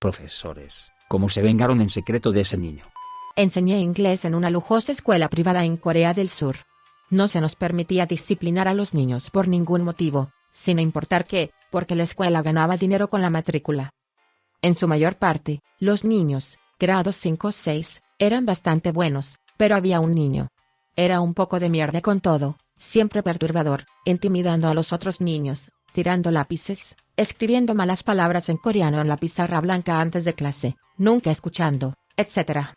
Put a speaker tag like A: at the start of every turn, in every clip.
A: Profesores, ¿cómo se vengaron en secreto de ese niño?
B: Enseñé inglés en una lujosa escuela privada en Corea del Sur. No se nos permitía disciplinar a los niños por ningún motivo, sin importar qué, porque la escuela ganaba dinero con la matrícula. En su mayor parte, los niños, grados 5 o 6, eran bastante buenos, pero había un niño. Era un poco de mierda con todo, siempre perturbador, intimidando a los otros niños, tirando lápices, escribiendo malas palabras en coreano en la pizarra blanca antes de clase, nunca escuchando, etc.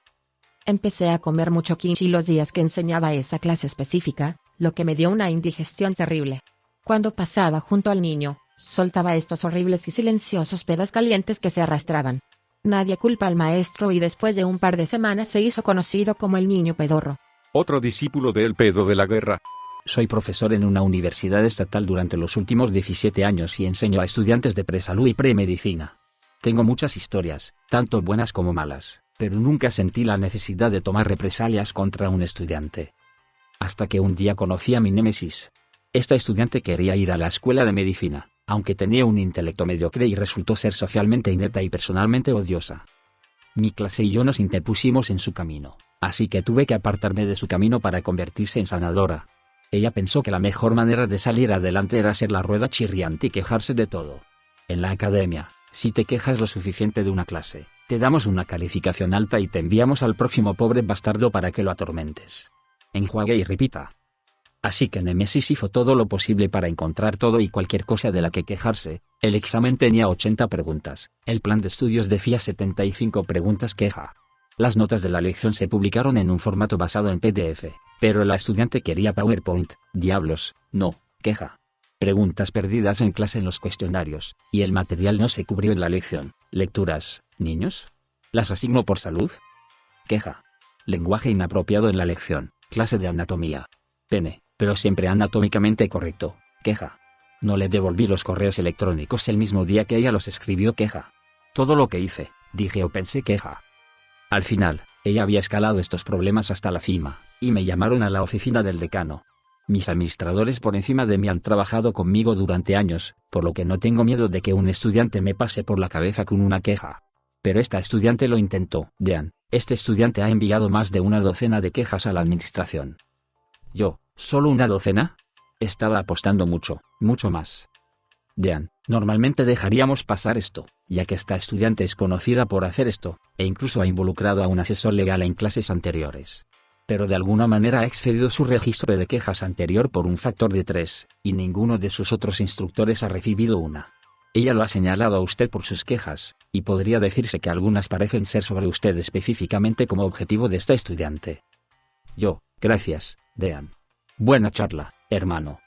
B: Empecé a comer mucho kimchi los días que enseñaba esa clase específica, lo que me dio una indigestión terrible. Cuando pasaba junto al niño, soltaba estos horribles y silenciosos pedos calientes que se arrastraban. Nadie culpa al maestro y después de un par de semanas se hizo conocido como el niño pedorro.
C: Otro discípulo del pedo de la guerra.
A: Soy profesor en una universidad estatal durante los últimos 17 años y enseño a estudiantes de presalud y premedicina. Tengo muchas historias, tanto buenas como malas, pero nunca sentí la necesidad de tomar represalias contra un estudiante. Hasta que un día conocí a mi némesis. Esta estudiante quería ir a la escuela de medicina, aunque tenía un intelecto mediocre y resultó ser socialmente inepta y personalmente odiosa. Mi clase y yo nos interpusimos en su camino, así que tuve que apartarme de su camino para convertirse en sanadora. Ella pensó que la mejor manera de salir adelante era ser la rueda chirriante y quejarse de todo. En la academia, si te quejas lo suficiente de una clase, te damos una calificación alta y te enviamos al próximo pobre bastardo para que lo atormentes. Enjuague y repita. Así que Nemesis hizo todo lo posible para encontrar todo y cualquier cosa de la que quejarse. El examen tenía 80 preguntas, el plan de estudios decía 75 preguntas queja. Las notas de la lección se publicaron en un formato basado en PDF, pero la estudiante quería PowerPoint. Diablos, no, queja. Preguntas perdidas en clase en los cuestionarios, y el material no se cubrió en la lección. Lecturas, ¿niños? ¿Las asigno por salud? Queja. Lenguaje inapropiado en la lección, clase de anatomía. Pene, pero siempre anatómicamente correcto, queja. No le devolví los correos electrónicos el mismo día que ella los escribió, queja. Todo lo que hice, dije o pensé, queja. Al final, ella había escalado estos problemas hasta la cima, y me llamaron a la oficina del decano. Mis administradores por encima de mí han trabajado conmigo durante años, por lo que no tengo miedo de que un estudiante me pase por la cabeza con una queja. Pero esta estudiante lo intentó. Dean, este estudiante ha enviado más de una docena de quejas a la administración. Yo, ¿solo una docena? Estaba apostando mucho, mucho más. Dean, normalmente dejaríamos pasar esto, ya que esta estudiante es conocida por hacer esto, e incluso ha involucrado a un asesor legal en clases anteriores. Pero de alguna manera ha excedido su registro de quejas anterior por un factor de 3, y ninguno de sus otros instructores ha recibido una. Ella lo ha señalado a usted por sus quejas, y podría decirse que algunas parecen ser sobre usted específicamente como objetivo de esta estudiante. Yo, gracias, Dean. Buena charla, hermano.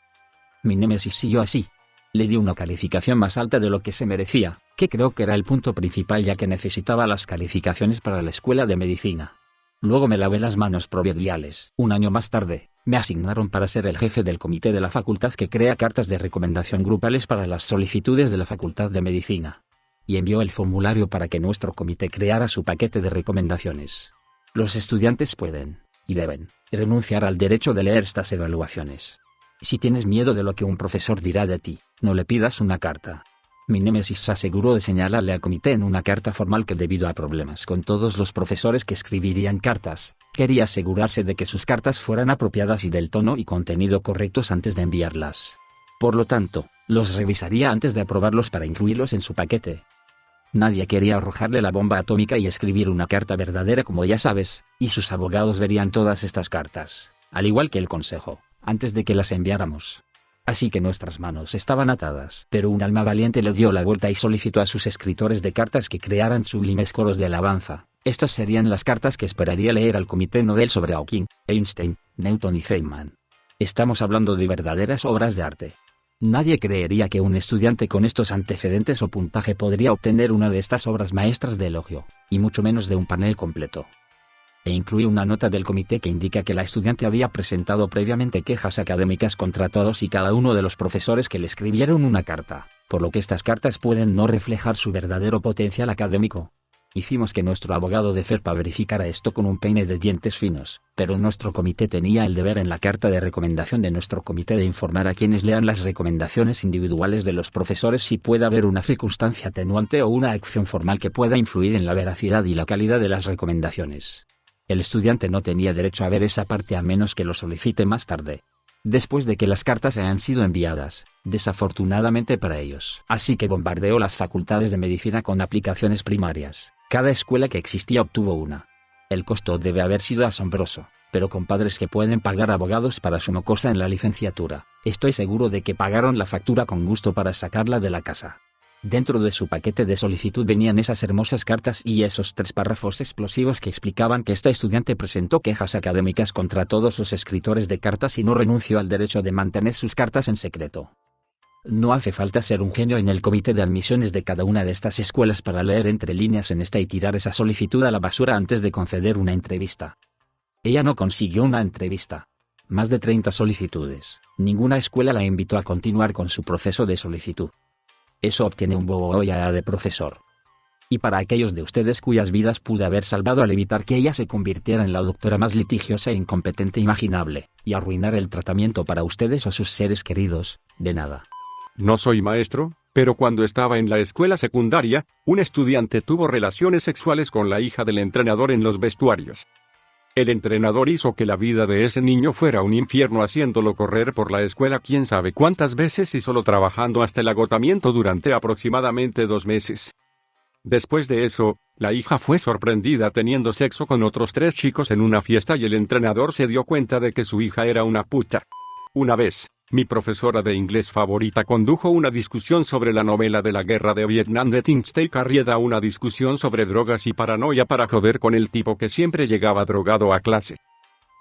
A: Mi némesis siguió así. Le di una calificación más alta de lo que se merecía, que creo que era el punto principal ya que necesitaba las calificaciones para la escuela de medicina. Luego me lavé las manos proverbiales. Un año más tarde, me asignaron para ser el jefe del comité de la facultad que crea cartas de recomendación grupales para las solicitudes de la facultad de medicina. Y envió el formulario para que nuestro comité creara su paquete de recomendaciones. Los estudiantes pueden, y deben, renunciar al derecho de leer estas evaluaciones. Si tienes miedo de lo que un profesor dirá de ti, no le pidas una carta. Mi némesis se aseguró de señalarle al comité en una carta formal que debido a problemas con todos los profesores que escribirían cartas, quería asegurarse de que sus cartas fueran apropiadas y del tono y contenido correctos antes de enviarlas. Por lo tanto, los revisaría antes de aprobarlos para incluirlos en su paquete. Nadie quería arrojarle la bomba atómica y escribir una carta verdadera como ya sabes, y sus abogados verían todas estas cartas, al igual que el consejo, antes de que las enviáramos. Así que nuestras manos estaban atadas. Pero un alma valiente le dio la vuelta y solicitó a sus escritores de cartas que crearan sublimes coros de alabanza. Estas serían las cartas que esperaría leer al Comité Nobel sobre Hawking, Einstein, Newton y Feynman. Estamos hablando de verdaderas obras de arte. Nadie creería que un estudiante con estos antecedentes o puntaje podría obtener una de estas obras maestras de elogio, y mucho menos de un panel completo. E incluye una nota del comité que indica que la estudiante había presentado previamente quejas académicas contra todos y cada uno de los profesores que le escribieron una carta, por lo que estas cartas pueden no reflejar su verdadero potencial académico. Hicimos que nuestro abogado de FERPA verificara esto con un peine de dientes finos, pero nuestro comité tenía el deber en la carta de recomendación de nuestro comité de informar a quienes lean las recomendaciones individuales de los profesores si puede haber una circunstancia atenuante o una acción formal que pueda influir en la veracidad y la calidad de las recomendaciones. El estudiante no tenía derecho a ver esa parte a menos que lo solicite más tarde, después de que las cartas hayan sido enviadas, desafortunadamente para ellos. Así que bombardeó las facultades de medicina con aplicaciones primarias. Cada escuela que existía obtuvo una. El costo debe haber sido asombroso, pero con padres que pueden pagar abogados para su mocosa en la licenciatura, estoy seguro de que pagaron la factura con gusto para sacarla de la casa. Dentro de su paquete de solicitud venían esas hermosas cartas y esos 3 párrafos explosivos que explicaban que esta estudiante presentó quejas académicas contra todos los escritores de cartas y no renunció al derecho de mantener sus cartas en secreto. No hace falta ser un genio en el comité de admisiones de cada una de estas escuelas para leer entre líneas en esta y tirar esa solicitud a la basura antes de conceder una entrevista. Ella no consiguió una entrevista. Más de 30 solicitudes. Ninguna escuela la invitó a continuar con su proceso de solicitud. Eso obtiene un BOOYA de profesor. Y para aquellos de ustedes cuyas vidas pude haber salvado al evitar que ella se convirtiera en la doctora más litigiosa e incompetente imaginable, y arruinar el tratamiento para ustedes o sus seres queridos, de nada.
C: No soy maestro, pero cuando estaba en la escuela secundaria, un estudiante tuvo relaciones sexuales con la hija del entrenador en los vestuarios. El entrenador hizo que la vida de ese niño fuera un infierno haciéndolo correr por la escuela quién sabe cuántas veces y solo trabajando hasta el agotamiento durante aproximadamente 2 meses. Después de eso, la hija fue sorprendida teniendo sexo con otros 3 chicos en una fiesta y el entrenador se dio cuenta de que su hija era una puta. Una vez, mi profesora de inglés favorita condujo una discusión sobre la novela de la guerra de Vietnam de Timothy Carrieda, una discusión sobre drogas y paranoia para joder con el tipo que siempre llegaba drogado a clase.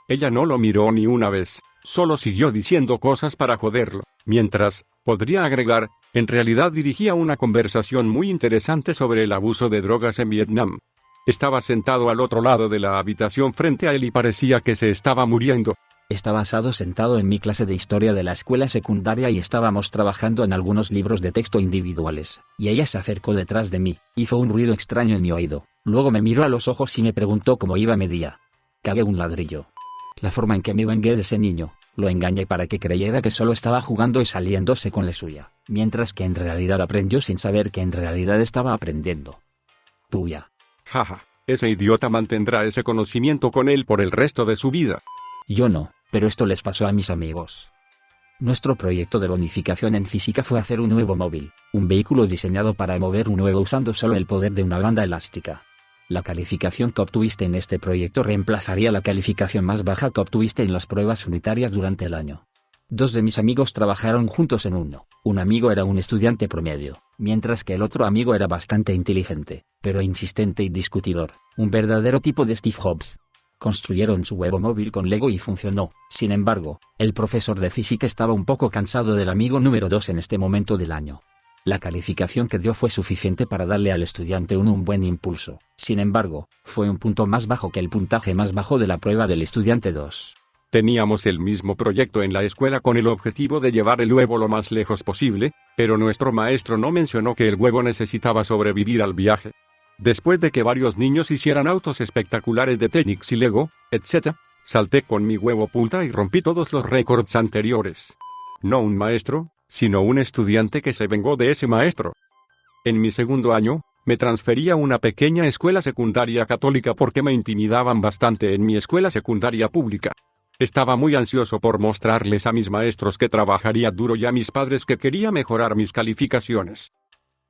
C: Ella no lo miró ni una vez, solo siguió diciendo cosas para joderlo, mientras, podría agregar, en realidad dirigía una conversación muy interesante sobre el abuso de drogas en Vietnam. Estaba sentado al otro lado de la habitación frente a él y parecía que se estaba muriendo.
A: Estaba asado sentado en mi clase de historia de la escuela secundaria y estábamos trabajando en algunos libros de texto individuales, y ella se acercó detrás de mí, hizo un ruido extraño en mi oído, luego me miró a los ojos y me preguntó cómo iba mi día. Cagué un ladrillo. La forma en que me vengué de ese niño, lo engañé para que creyera que solo estaba jugando y saliéndose con la suya, mientras que en realidad aprendió sin saber que en realidad estaba aprendiendo. Puya.
C: Jaja, ese idiota mantendrá ese conocimiento con él por el resto de su vida.
A: Yo no, pero esto les pasó a mis amigos. Nuestro proyecto de bonificación en física fue hacer un nuevo móvil, un vehículo diseñado para mover un huevo usando solo el poder de una banda elástica. La calificación que obtuviste en este proyecto reemplazaría la calificación más baja que obtuviste en las pruebas unitarias durante el año. 2 de mis amigos trabajaron juntos en uno. Un amigo era un estudiante promedio, mientras que el otro amigo era bastante inteligente, pero insistente y discutidor, un verdadero tipo de Steve Jobs. Construyeron su huevo móvil con Lego y funcionó. Sin embargo, el profesor de física estaba un poco cansado del amigo número 2 en este momento del año. La calificación que dio fue suficiente para darle al estudiante 1 un buen impulso. Sin embargo, fue un punto más bajo que el puntaje más bajo de la prueba del estudiante 2.
C: Teníamos el mismo proyecto en la escuela con el objetivo de llevar el huevo lo más lejos posible, pero nuestro maestro no mencionó que el huevo necesitaba sobrevivir al viaje. Después de que varios niños hicieran autos espectaculares de Technics y Lego, etc., salté con mi huevo punta y rompí todos los récords anteriores. No un maestro, sino un estudiante que se vengó de ese maestro. En mi segundo año, me transferí a una pequeña escuela secundaria católica porque me intimidaban bastante en mi escuela secundaria pública. Estaba muy ansioso por mostrarles a mis maestros que trabajaría duro y a mis padres que quería mejorar mis calificaciones.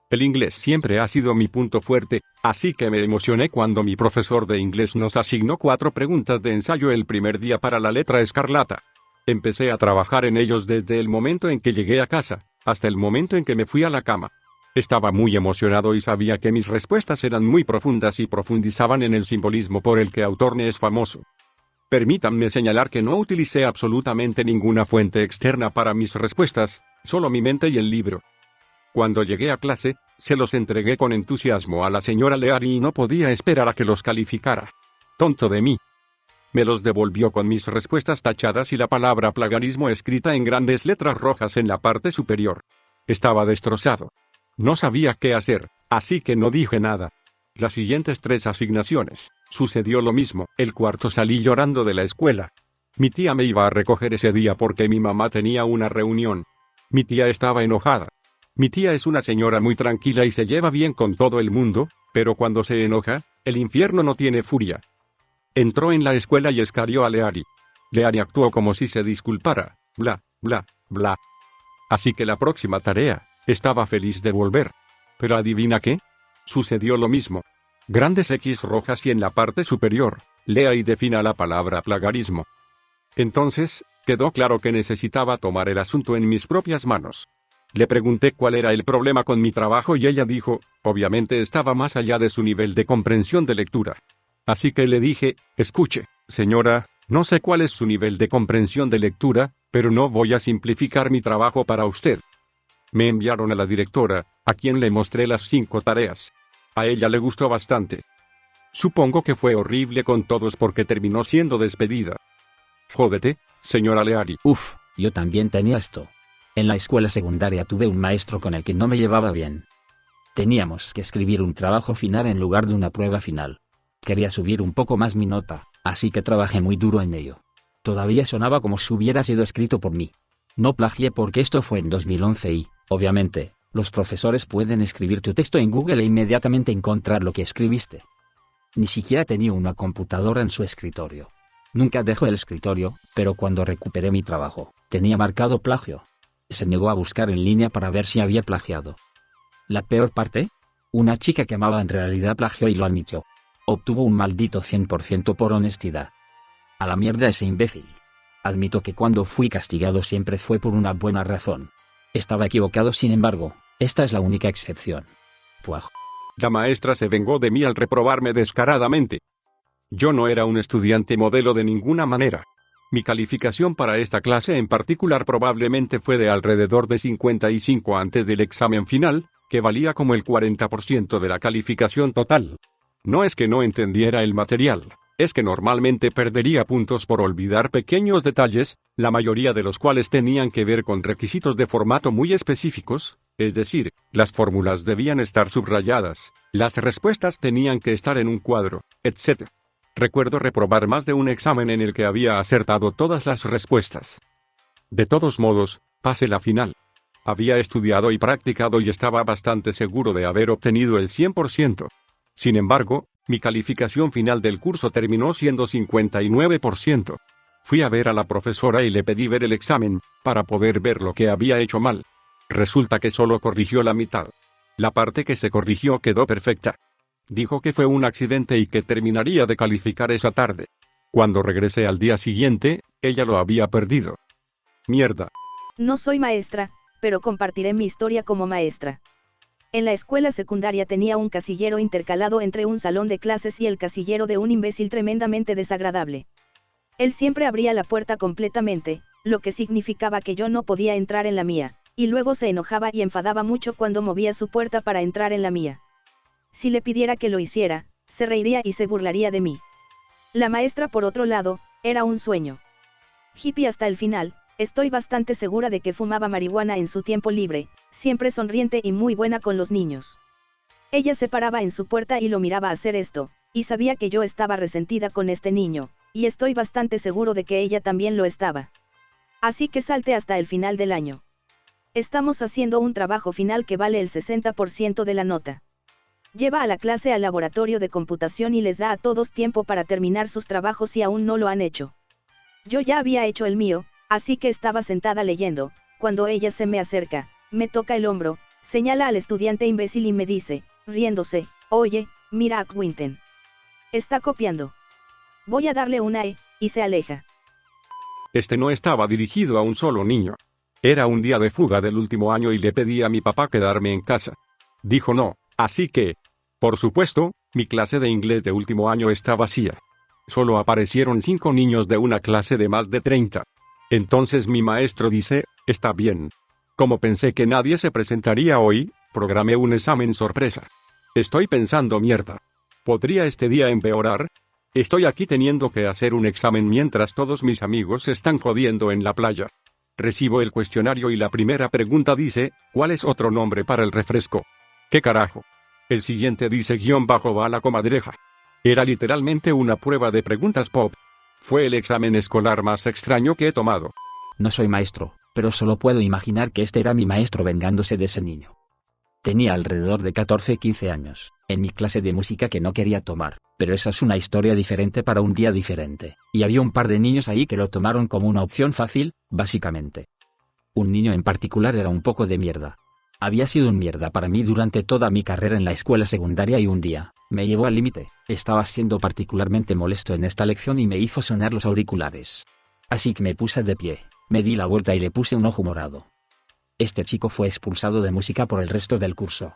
C: El inglés siempre ha sido mi punto fuerte, así que me emocioné cuando mi profesor de inglés nos asignó 4 preguntas de ensayo el primer día para la letra escarlata. Empecé a trabajar en ellos desde el momento en que llegué a casa, hasta el momento en que me fui a la cama. Estaba muy emocionado y sabía que mis respuestas eran muy profundas y profundizaban en el simbolismo por el que Autorne es famoso. Permítanme señalar que no utilicé absolutamente ninguna fuente externa para mis respuestas, solo mi mente y el libro. Cuando llegué a clase, se los entregué con entusiasmo a la señora Leary y no podía esperar a que los calificara. Tonto de mí. Me los devolvió con mis respuestas tachadas y la palabra plagiarismo escrita en grandes letras rojas en la parte superior. Estaba destrozado. No sabía qué hacer, así que no dije nada. Las siguientes 3 asignaciones, sucedió lo mismo. El cuarto salí llorando de la escuela. Mi tía me iba a recoger ese día porque mi mamá tenía una reunión. Mi tía estaba enojada. Mi tía es una señora muy tranquila y se lleva bien con todo el mundo, pero cuando se enoja, el infierno no tiene furia. Entró en la escuela y escarió a Leari. Leari actuó como si se disculpara, bla, bla, bla. Así que la próxima tarea, estaba feliz de volver. Pero ¿adivina qué? Sucedió lo mismo. Grandes X rojas y en la parte superior, lea y defina la palabra plagiarismo. Entonces, quedó claro que necesitaba tomar el asunto en mis propias manos. Le pregunté cuál era el problema con mi trabajo y ella dijo, obviamente estaba más allá de su nivel de comprensión de lectura. Así que le dije, escuche, señora, no sé cuál es su nivel de comprensión de lectura, pero no voy a simplificar mi trabajo para usted. Me enviaron a la directora, a quien le mostré las 5 tareas. A ella le gustó bastante. Supongo que fue horrible con todos porque terminó siendo despedida. Jódete, señora Leari.
A: Uf, yo también tenía esto. En la escuela secundaria tuve un maestro con el que no me llevaba bien. Teníamos que escribir un trabajo final en lugar de una prueba final. Quería subir un poco más mi nota, así que trabajé muy duro en ello. Todavía sonaba como si hubiera sido escrito por mí. No plagié porque esto fue en 2011 y, obviamente, los profesores pueden escribir tu texto en Google e inmediatamente encontrar lo que escribiste. Ni siquiera tenía una computadora en su escritorio. Nunca dejó el escritorio, pero cuando recuperé mi trabajo, tenía marcado plagio. Se negó a buscar en línea para ver si había plagiado. La peor parte, una chica que amaba en realidad plagió y lo admitió. Obtuvo un maldito 100% por honestidad. A la mierda ese imbécil. Admito que cuando fui castigado siempre fue por una buena razón. Estaba equivocado, sin embargo, esta es la única excepción. Puaj.
C: La maestra se vengó de mí al reprobarme descaradamente. Yo no era un estudiante modelo de ninguna manera. Mi calificación para esta clase en particular probablemente fue de alrededor de 55 antes del examen final, que valía como el 40% de la calificación total. No es que no entendiera el material, es que normalmente perdería puntos por olvidar pequeños detalles, la mayoría de los cuales tenían que ver con requisitos de formato muy específicos, es decir, las fórmulas debían estar subrayadas, las respuestas tenían que estar en un cuadro, etc. Recuerdo reprobar más de un examen en el que había acertado todas las respuestas. De todos modos, pasé la final. Había estudiado y practicado y estaba bastante seguro de haber obtenido el 100%. Sin embargo, mi calificación final del curso terminó siendo 59%. Fui a ver a la profesora y le pedí ver el examen, para poder ver lo que había hecho mal. Resulta que solo corrigió la mitad. La parte que se corrigió quedó perfecta. Dijo que fue un accidente y que terminaría de calificar esa tarde. Cuando regresé al día siguiente, ella lo había perdido. Mierda.
D: No soy maestra, pero compartiré mi historia como maestra. En la escuela secundaria tenía un casillero intercalado entre un salón de clases y el casillero de un imbécil tremendamente desagradable. Él siempre abría la puerta completamente, lo que significaba que yo no podía entrar en la mía, y luego se enojaba y enfadaba mucho cuando movía su puerta para entrar en la mía. Si le pidiera que lo hiciera, se reiría y se burlaría de mí. La maestra, por otro lado, era un sueño. Hippie hasta el final. Estoy bastante segura de que fumaba marihuana en su tiempo libre, siempre sonriente y muy buena con los niños. Ella se paraba en su puerta y lo miraba hacer esto, y sabía que yo estaba resentida con este niño, y estoy bastante seguro de que ella también lo estaba. Así que salte hasta el final del año. Estamos haciendo un trabajo final que vale el 60% de la nota. Lleva a la clase al laboratorio de computación y les da a todos tiempo para terminar sus trabajos si aún no lo han hecho. Yo ya había hecho el mío. Así que estaba sentada leyendo, cuando ella se me acerca, me toca el hombro, señala al estudiante imbécil y me dice, riéndose, oye, mira a Quinten. Está copiando. Voy a darle una E, y se aleja.
C: Este no estaba dirigido a un solo niño. Era un día de fuga del último año y le pedí a mi papá quedarme en casa. Dijo no, así que, por supuesto, mi clase de inglés de último año está vacía. Solo aparecieron 5 niños de una clase de más de 30. Entonces mi maestro dice, está bien. Como pensé que nadie se presentaría hoy, programé un examen sorpresa. Estoy pensando mierda. ¿Podría este día empeorar? Estoy aquí teniendo que hacer un examen mientras todos mis amigos se están jodiendo en la playa. Recibo el cuestionario y la primera pregunta dice, ¿cuál es otro nombre para el refresco? ¿Qué carajo? El siguiente dice _bala comadreja. Era literalmente una prueba de preguntas pop. Fue el examen escolar más extraño que he tomado.
A: No soy maestro, pero solo puedo imaginar que este era mi maestro vengándose de ese niño. Tenía alrededor de 14-15 años, en mi clase de música que no quería tomar, pero esa es una historia diferente para un día diferente, y había un par de niños ahí que lo tomaron como una opción fácil, básicamente. Un niño en particular era un poco de mierda. Había sido un mierda para mí durante toda mi carrera en la escuela secundaria y un día, me llevó al límite, estaba siendo particularmente molesto en esta lección y me hizo sonar los auriculares. Así que me puse de pie, me di la vuelta y le puse un ojo morado. Este chico fue expulsado de música por el resto del curso.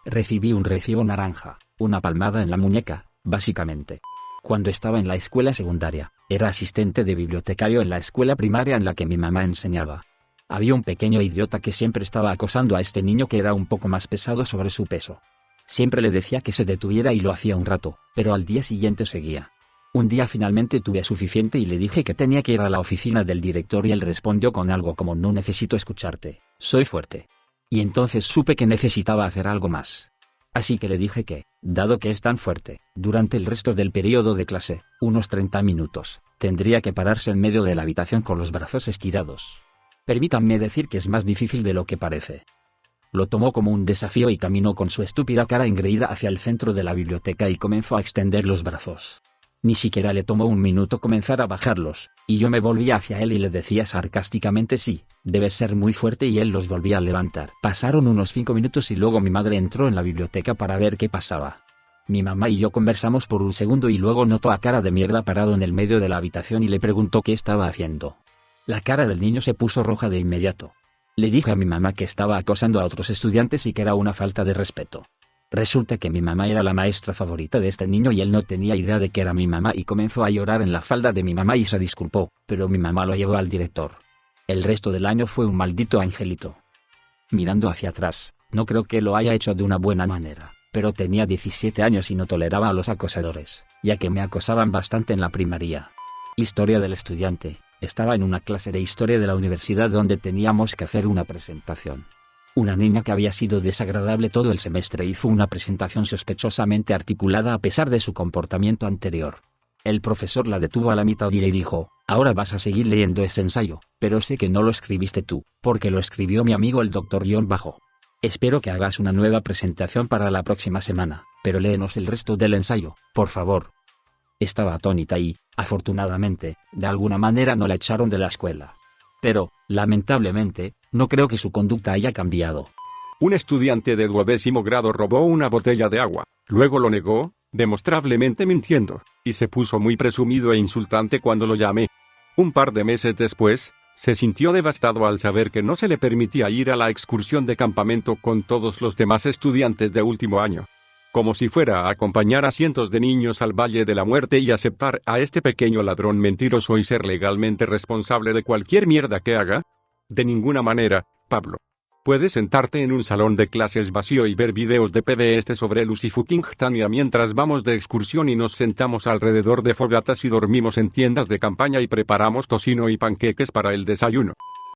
A: Recibí un recibo naranja, una palmada en la muñeca, básicamente. Cuando estaba en la escuela secundaria, era asistente de bibliotecario en la escuela primaria en la que mi mamá enseñaba. Había un pequeño idiota que siempre estaba acosando a este niño que era un poco más pesado sobre su peso. Siempre le decía que se detuviera y lo hacía un rato, pero al día siguiente seguía. Un día finalmente tuve suficiente y le dije que tenía que ir a la oficina del director y él respondió con algo como no necesito escucharte, soy fuerte. Y entonces supe que necesitaba hacer algo más. Así que le dije que, dado que es tan fuerte, durante el resto del periodo de clase, unos 30 minutos, tendría que pararse en medio de la habitación con los brazos estirados. Permítanme decir que es más difícil de lo que parece. Lo tomó como un desafío y caminó con su estúpida cara engreída hacia el centro de la biblioteca y comenzó a extender los brazos. Ni siquiera le tomó un minuto comenzar a bajarlos, y yo me volvía hacia él y le decía sarcásticamente sí, debes ser muy fuerte y él los volvía a levantar. Pasaron unos 5 minutos y luego mi madre entró en la biblioteca para ver qué pasaba. Mi mamá y yo conversamos por un segundo y luego notó a cara de mierda parado en el medio de la habitación y le preguntó qué estaba haciendo. La cara del niño se puso roja de inmediato. Le dije a mi mamá que estaba acosando a otros estudiantes y que era una falta de respeto. Resulta que mi mamá era la maestra favorita de este niño y él no tenía idea de que era mi mamá y comenzó a llorar en la falda de mi mamá y se disculpó, pero mi mamá lo llevó al director. El resto del año fue un maldito angelito. Mirando hacia atrás, no creo que lo haya hecho de una buena manera, pero tenía 17 años y no toleraba a los acosadores, ya que me acosaban bastante en la primaria. Historia del estudiante. Estaba en una clase de historia de la universidad donde teníamos que hacer una presentación. Una niña que había sido desagradable todo el semestre hizo una presentación sospechosamente articulada a pesar de su comportamiento anterior. El profesor la detuvo a la mitad y le dijo, ahora vas a seguir leyendo ese ensayo, pero sé que no lo escribiste tú, porque lo escribió mi amigo el doctor _. Espero que hagas una nueva presentación para la próxima semana, pero léenos el resto del ensayo, por favor. Estaba atónita y, afortunadamente, de alguna manera no la echaron de la escuela. Pero, lamentablemente, no creo que su conducta haya cambiado.
C: Un estudiante de 12º grado robó una botella de agua, luego lo negó, demostrablemente mintiendo, y se puso muy presumido e insultante cuando lo llamé. Un par de meses después, se sintió devastado al saber que no se le permitía ir a la excursión de campamento con todos los demás estudiantes de último año. Como si fuera a acompañar a cientos de niños al Valle de la Muerte y aceptar a este pequeño ladrón mentiroso y ser legalmente responsable de cualquier mierda que haga. De ninguna manera, Pablo. Puedes sentarte en un salón de clases vacío y ver videos de PBS sobre Lucy fucking Tania mientras vamos de excursión y nos sentamos alrededor de fogatas y dormimos en tiendas de campaña y preparamos tocino y panqueques para el desayuno.